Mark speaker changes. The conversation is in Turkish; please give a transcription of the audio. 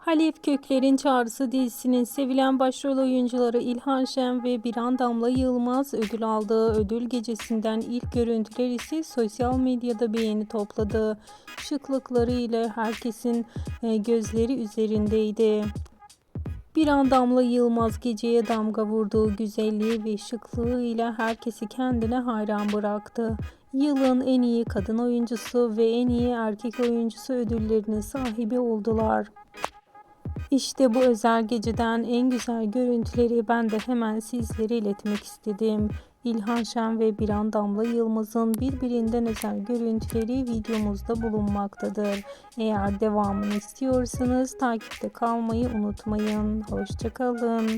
Speaker 1: Halef Kökler'in Çağrısı dizisinin sevilen başrol oyuncuları İlhan Şen ve Biran Damla Yılmaz ödül aldı. Ödül gecesinden ilk görüntüler ise sosyal medyada beğeni topladı. Şıklıkları ile herkesin gözleri üzerindeydi. Biran Damla Yılmaz geceye damga vurduğu güzelliği ve şıklığıyla herkesi kendine hayran bıraktı. Yılın en iyi kadın oyuncusu ve en iyi erkek oyuncusu ödüllerinin sahibi oldular. İşte bu özel geceden en güzel görüntüleri ben de hemen sizlere iletmek istedim. İlhan Şen ve Biran Damla Yılmaz'ın birbirinden özel görüntüleri videomuzda bulunmaktadır. Eğer devamını istiyorsanız takipte kalmayı unutmayın. Hoşça kalın.